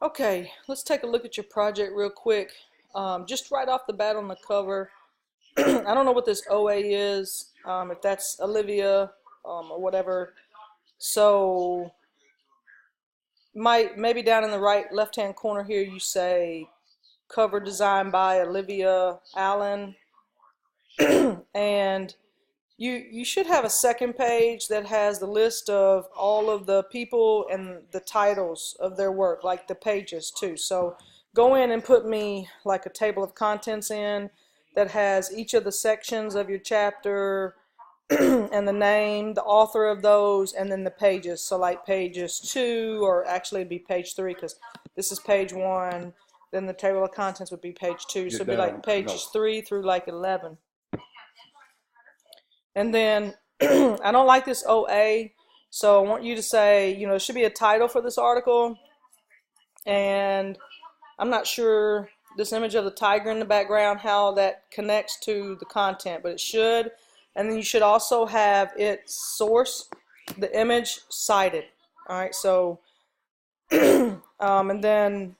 Okay, let's take a look at your project real quick. Just right off the bat on the cover, I don't know what this OA is, if that's Olivia or whatever. So maybe down in the right left-hand corner here you say cover design by Olivia Allen, and you should have a second page that has the list of all of the people and the titles of their work, like the pages too. So go in and put me like a table of contents in that has each of the sections of your chapter and the name, the author of those, and then the pages. So like pages 2, or actually it'd be page 3 because this is page 1. Then the table of contents would be page 2. So it'd be like pages 3 through like 11. And then I don't like this OA, so I want you to say, there should be a title for this article. And I'm not sure this image of the tiger in the background, how that connects to the content, but it should. And then you should also have its source, the image, cited. All right, so, and then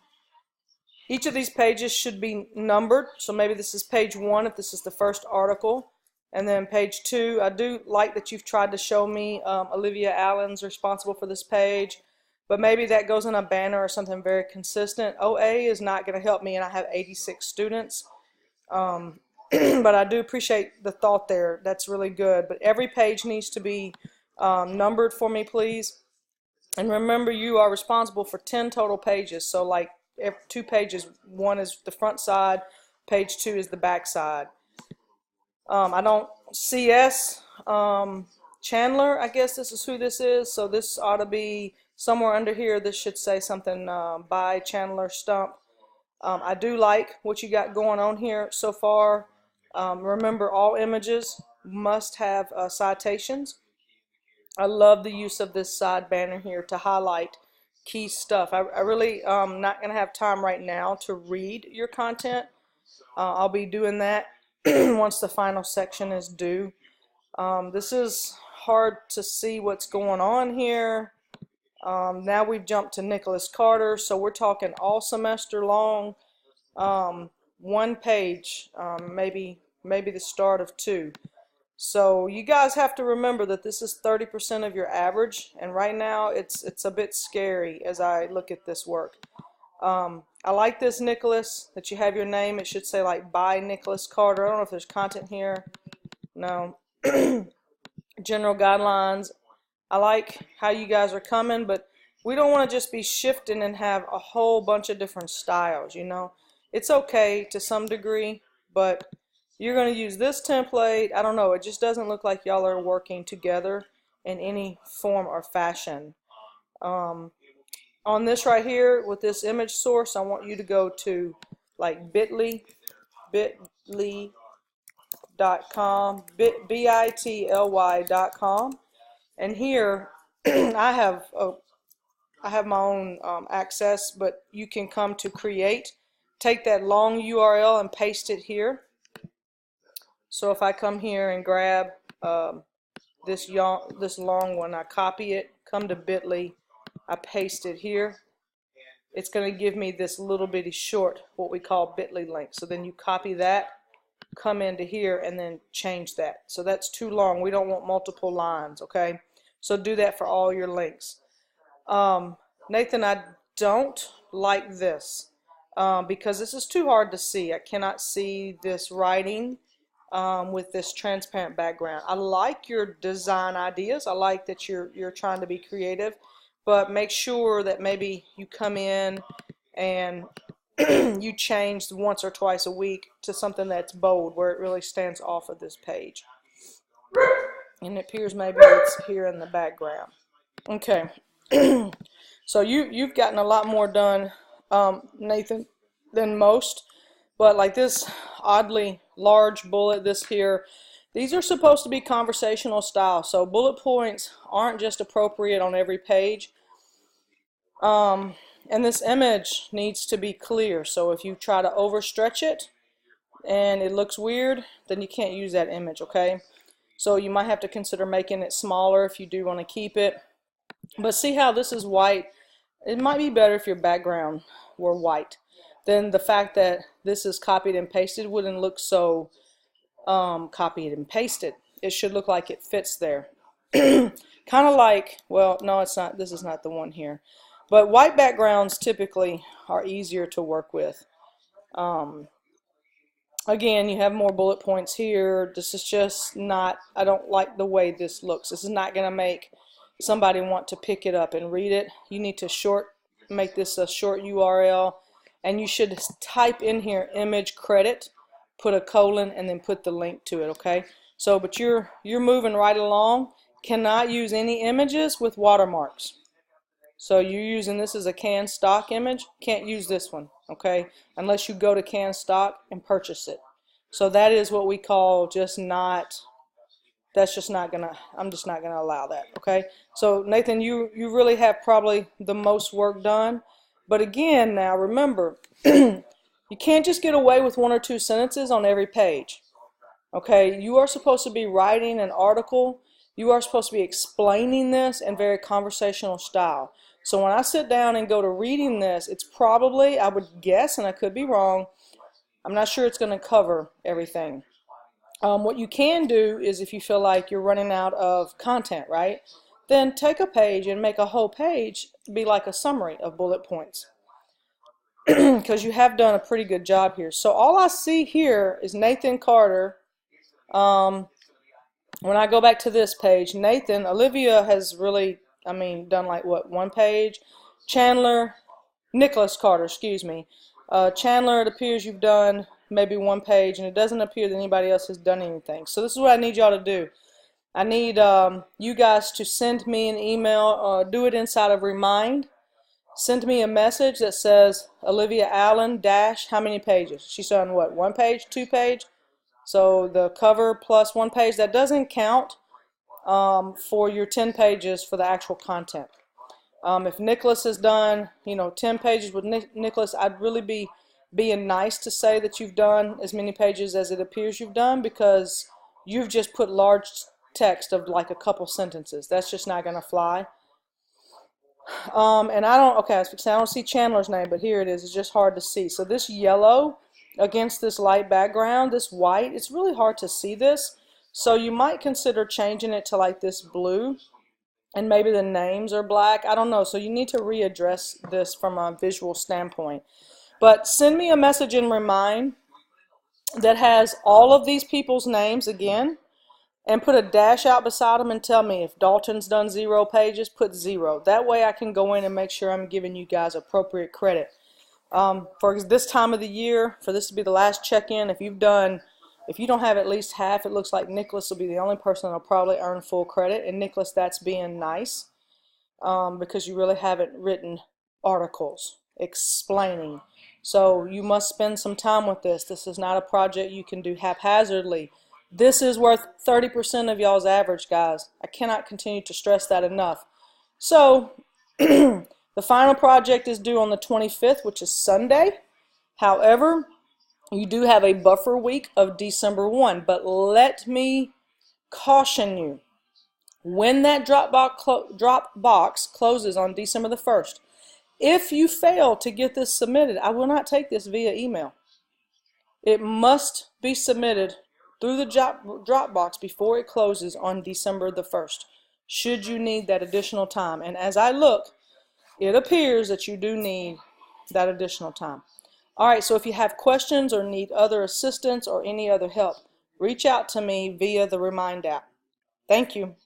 each of these pages should be numbered. So maybe this is page 1 if this is the first article. And then page 2, I do like that you've tried to show me Olivia Allen's responsible for this page, but maybe that goes in a banner or something very consistent. OA is not going to help me, and I have 86 students. But I do appreciate the thought there. That's really good. But every page needs to be numbered for me, please. And remember, you are responsible for 10 total pages. So like 2 pages, 1 is the front side, page 2 is the back side. I don't, CS Chandler, I guess this is who this is, so this ought to be somewhere under here. This should say something by Chandler Stump. I do like what you got going on here so far. Remember, all images must have citations. I love the use of this side banner here to highlight key stuff. I really not going to have time right now to read your content. I'll be doing that once the final section is due. This is hard to see what's going on here. Now we've jumped to Nicholas Carter, so we're talking all semester long, 1 page, maybe the start of 2. So you guys have to remember that this is 30% of your average, and right now it's a bit scary as I look at this work. I like this, Nicholas, that you have your name. It should say like by Nicholas Carter. I don't know if there's content here. No. General guidelines. I like how you guys are coming, but we don't want to just be shifting and have a whole bunch of different styles, It's okay to some degree, but you're going to use this template. I don't know. It just doesn't look like y'all are working together in any form or fashion. On this right here with this image source, I want you to go to like bit.ly.com, bitly.com, and here I have my own access, but you can come to create. Take that long URL and paste it here. So if I come here and grab this long one, I copy it, come to bit.ly, I paste it here. It's going to give me this little bitty short, what we call bit.ly link. So then you copy that, come into here, and then change that. So that's too long. We don't want multiple lines, okay? So do that for all your links. Nathan, I don't like this because this is too hard to see. I cannot see this writing with this transparent background. I like your design ideas. I like that you're trying to be creative, but make sure that maybe you come in and you change once or twice a week to something that's bold, where it really stands off of this page. And it appears maybe it's here in the background. Okay, so you've gotten a lot more done, Nathan, than most. But like this oddly large bullet, this here, these are supposed to be conversational style. So bullet points aren't just appropriate on every page. And this image needs to be clear. So if you try to overstretch it and it looks weird, then you can't use that image, okay? So you might have to consider making it smaller if you do want to keep it. But see how this is white It might be better if your background were white. Then the fact that this is copied and pasted wouldn't look so copied and pasted. It should look like it fits there. Kind of like, well, no, it's not. This is not the one here. But white backgrounds typically are easier to work with. Again, you have more bullet points here. This is just not, I don't like the way this looks. This is not going to make somebody want to pick it up and read it. You need to make this a short URL, and you should type in here image credit, put a colon, and then put the link to it, okay? So, but you're moving right along. Cannot use any images with watermarks. So you're using this as a canned stock image, can't use this one, okay, unless you go to canned stock and purchase it. So that is what we call just not, that's just not gonna, I'm just not gonna allow that, okay. So Nathan, you really have probably the most work done, but again, now remember, you can't just get away with 1 or 2 sentences on every page, okay. You are supposed to be writing an article. You are supposed to be explaining this in very conversational style. So when I sit down and go to reading this, it's probably, I would guess, and I could be wrong, I'm not sure it's going to cover everything. What you can do is, if you feel like you're running out of content, right, then take a page and make a whole page be like a summary of bullet points. Because you have done a pretty good job here. So all I see here is Nathan Carter. When I go back to this page, Nathan, Olivia has really, I mean, done like what, 1 page? Chandler, Nicholas Carter, excuse me. Chandler, it appears you've done maybe 1 page, and it doesn't appear that anybody else has done anything. So this is what I need y'all to do. I need you guys to send me an email, do it inside of Remind. Send me a message that says Olivia Allen dash how many pages? She's done what, 1 page, 2 page? So the cover plus 1 page, that doesn't count for your 10 pages for the actual content. If Nicholas has done, 10 pages with Nicholas, I'd really be being nice to say that you've done as many pages as it appears you've done, because you've just put large text of like a couple sentences. That's just not going to fly. And I don't see Chandler's name, but here it is. It's just hard to see. So this yellow against this light background, this white, it's really hard to see this. So you might consider changing it to like this blue, and maybe the names are black. I don't know. So you need to readdress this from a visual standpoint. But send me a message in Remind that has all of these people's names again, and put a dash out beside them and tell me if Dalton's done 0 pages, put 0. That way I can go in and make sure I'm giving you guys appropriate credit. For this time of the year, for this to be the last check-in, if you don't have at least half, it looks like Nicholas will be the only person that will probably earn full credit. And Nicholas, that's being nice, because you really haven't written articles explaining. So you must spend some time with this. This is not a project you can do haphazardly. This is worth 30% of y'all's average, guys. I cannot continue to stress that enough. So the final project is due on the 25th, which is Sunday. However, you do have a buffer week of December 1. But let me caution you, when that Dropbox closes on December the 1st, if you fail to get this submitted, I will not take this via email. It must be submitted through the Dropbox before it closes on December the 1st, should you need that additional time. And as I look, it appears that you do need that additional time. All right, so if you have questions or need other assistance or any other help, reach out to me via the Remind app. Thank you.